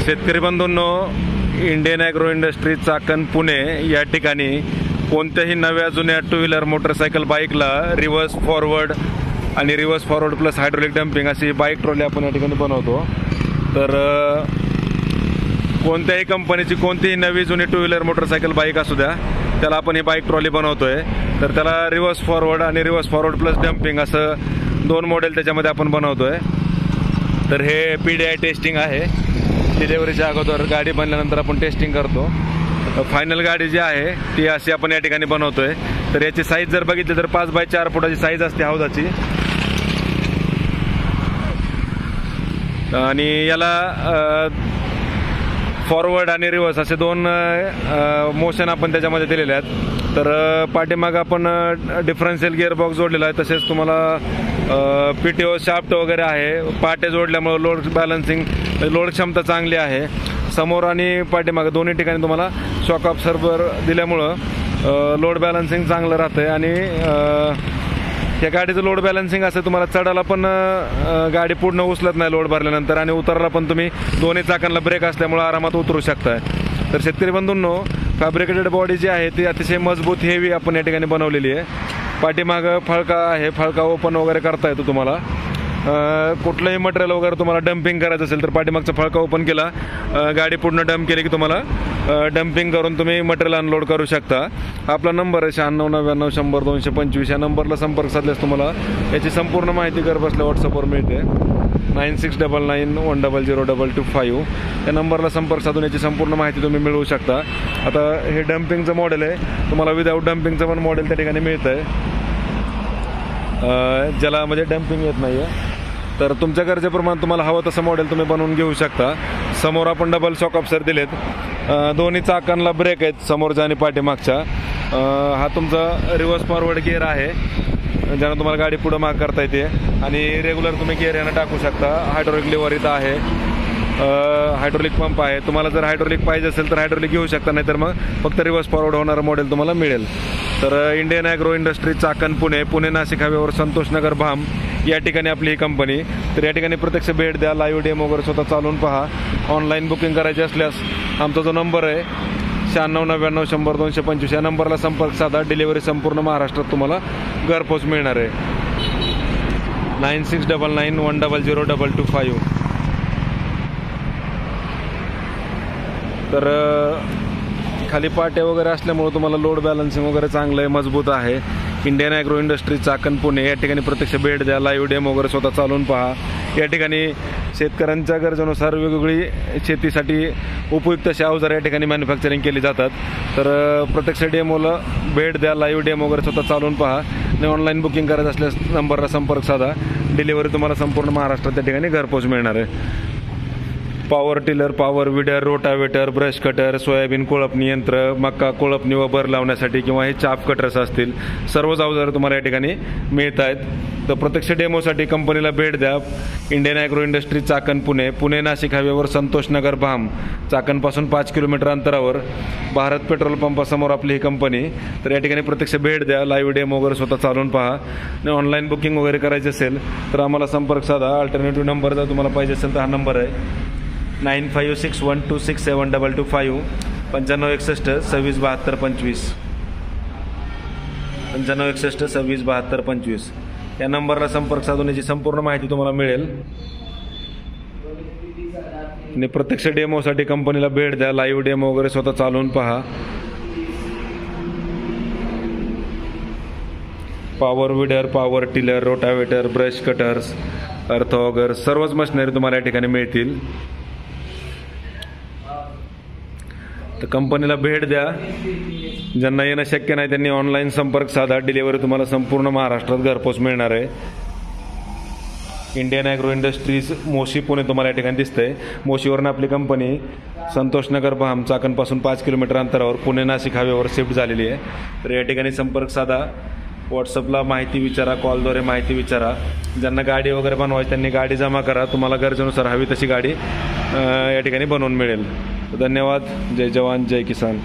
शेतकरी बंधूंनो, Indian agro industry Chakan Pune या ठिकाणी कोणत्याही नव्या जुन्या टू व्हीलर मोटरसायकल बाईकला रिव्हर्स फॉरवर्ड आणि reverse forward plus hydraulic dumping अशी बाईक ट्रॉली आपण या ठिकाणी बनवतो। तर कोणत्याही कंपनीची कोणतीही नवी जुनी टू व्हीलर मोटरसायकल बाईक असू द्या, त्याला आपण ही बाईक ट्रॉली बनवतोय। तर त्याला रिव्हर्स फॉरवर्ड आणि रिव्हर्स फॉरवर्ड प्लस डम्पिंग असं दोन मॉडेल त्याच्यामध्ये आपण बनवतोय। तर हे PDI टेस्टिंग आहे, डिलिव्हरीच्या अगोदर गाडी बनल्यानंतर आपण टेस्टिंग करतो। फायनल गाडी जी आहे ती अशी आपण या ठिकाणी बनवतोय। तर याची साईज जर बघितली तर 5 बाय 4 फुटाची साईज असते हौदाची, आणि याला फॉरवर्ड आणि रिव्हर्स असे दोन मोशन आपण त्याच्यामध्ये दिलेले आहेत। तर पाठीमागं आपण डिफरन्शियल गिअरबॉक्स जोडलेला आहे, तसेच तुम्हाला PTO शाफ्ट वगैरे आहे। पाटे जोडल्यामुळे लोड बॅलन्सिंग लोड क्षमता चांगली आहे। समोर आणि पाठीमागं दोन्ही ठिकाणी तुम्हाला शॉक ऑब्झर्वर दिल्यामुळं लोड बॅलन्सिंग चांगलं राहतंय। आणि या गाडीचं लोड बॅलन्सिंग असं तुम्हाला चढायला पण गाडी पूर्ण उचलत नाही लोड भरल्यानंतर, आणि उतरायला पण तुम्ही दोन्ही चाकांना ब्रेक असल्यामुळे आरामात उतरू शकताय। तर शेतकरी बंधूंनो, फॅब्रिकेटेड बॉडी जी आहे ती अतिशय मजबूत हेवी आपण या ठिकाणी बनवलेली आहे। पाठीमागं फळका आहे, फळका ओपन वगैरे करता येतो तुम्हाला। कुठलंही मटेरियल वगैरे तुम्हाला डम्पिंग करायचं असेल तर पाठीमागचा फळका ओपन केला, गाडी पूर्ण डम्प केली की तुम्हाला डम्पिंग करून तुम्ही मटेरियल अनलोड करू शकता। आपला नंबर आहे 9699 100 225। या नंबरला संपर्क साधल्यास तुम्हाला याची संपूर्ण माहिती घर बसल्या व्हॉट्सअपवर मिळते। 9699 100 225। या नंबरला संपर्क साधून याची संपूर्ण माहिती तुम्ही मिळवू शकता। आता हे डम्पिंगचं मॉडेल आहे, तुम्हाला विदाऊट डम्पिंगचं पण मॉडेल त्या ठिकाणी मिळतं आहे, ज्याला म्हणजे डम्पिंग येत नाही आहे। तर तुमच्या गरजेप्रमाणे तुम्हाला हवं तसं मॉडेल तुम्ही बनवून घेऊ शकता। समोर आपण डबल शॉक ऑब्झर्वर दिलेत, दोन्ही चाकांना ब्रेक आहेत समोरच्या आणि पाठीमागच्या। हा तुमचा रिव्हर्स फॉरवर्ड गिअर आहे, ज्यानं तुम्हाला गाडी पुढं माग करता येते, आणि रेग्युलर तुम्ही गिअर यानं टाकू शकता। हायड्रोलिक लिव्हर इथं आहे, हायड्रोलिक पंप आहे। तुम्हाला जर हायड्रोलिक पाहिजे असेल तर हायड्रोलिक घेऊ शकता, नाही तर मग फक्त रिव्हर्स फॉरवर्ड होणारं मॉडेल तुम्हाला मिळेल। तर Indian agro industry Chakan Pune Nashik हायवेवर संतोषनगर भाम या ठिकाणी आपली ही कंपनी। तर या ठिकाणी प्रत्यक्ष भेट द्या, लाईव्ह डेमो वगैरे स्वतः चालवून पहा। ऑनलाईन बुकिंग करायची असल्यास आमचा जो नंबर आहे 9699 100 225 या नंबरला संपर्क साधा। डिलिव्हरी संपूर्ण महाराष्ट्रात तुम्हाला घरपोच मिळणार आहे। 9699 100 225। तर खाली पाटे वगैरे असल्यामुळे तुम्हाला लोड बॅलन्सिंग वगैरे चांगलं आहे, मजबूत आहे। Indian agro industry Chakan Pune या ठिकाणी प्रत्यक्ष भेट द्या, लाईव्ह डेमो वगैरे स्वतः चालवून पहा। या ठिकाणी शेतकऱ्यांच्या गरजेनुसार वेगवेगळी शेतीसाठी उपयुक्त अशी अवजारे या ठिकाणी मॅन्युफॅक्चरिंग केली जातात। तर प्रत्यक्ष डेमोला भेट द्या, लाईव्ह डेमो वगैरे स्वतः चालवून पहा, आणि ऑनलाईन बुकिंग करायचं असल्यास नंबरला संपर्क साधा। डिलिव्हरी तुम्हाला संपूर्ण महाराष्ट्रात त्या ठिकाणी घरपोच मिळणार आहे। Power tiller, power weeder, rotavator, brush cutter, soybean कोळपणी यंत्र, मका कोळपणी व भर लावण्यासाठी किंवा हे चाप कटर्स असतील, सर्वच अवजारं तुम्हाला या ठिकाणी मिळत आहेत। तर प्रत्यक्ष डेमोसाठी कंपनीला भेट द्या। Indian agro industry Chakan Pune Nashik हायवेवर संतोषनगर भाम, चाकणपासून 5 किलोमीटर अंतरावर, भारत पेट्रोल पंपासमोर आपली ही कंपनी। तर या ठिकाणी प्रत्यक्ष भेट द्या, लाईव्ह डेमो वगैरे स्वतः चालवून पहा, आणि ऑनलाईन बुकिंग वगैरे करायची असेल तर आम्हाला संपर्क साधा। अल्टरनेटिव्ह नंबर जर तुम्हाला पाहिजे असेल तर हा नंबर आहे 9561267225 9561 2672 25 9561 2672 25 या नंबरला संपर्क साधून याची संपूर्ण माहिती तुम्हाला मिळेल। आणि प्रत्यक्ष डेमोसाठी कंपनीला भेट द्या, लाईव्ह डेमो वगैरे स्वतः चालवून पहा। Power weeder, power tiller, rotavator, brush cutters, अर्थ ऑगर सर्वच मशिनरी तुम्हाला या ठिकाणी मिळतील। तर कंपनीला भेट द्या, ज्यांना येणं शक्य नाही त्यांनी ऑनलाईन संपर्क साधा। डिलिव्हरी तुम्हाला संपूर्ण महाराष्ट्रात घरपोच मिळणार आहे। Indian agro industries Moshi Pune तुम्हाला या ठिकाणी दिसतंय। मोशीवरून आपली कंपनी संतोषनगर भाम, चाकणपासून 5 किलोमीटर अंतरावर पुणे नाशिक हायवेवर शिफ्ट झालेली आहे। तर या ठिकाणी संपर्क साधा, व्हॉट्सअपला माहिती विचारा, कॉलद्वारे माहिती विचारा। ज्यांना गाडी वगैरे बनवायची त्यांनी गाडी जमा करा, तुम्हाला गरजेनुसार हवी तशी गाडी या ठिकाणी बनवून मिळेल। धन्यवाद। जय जवान जय किसान।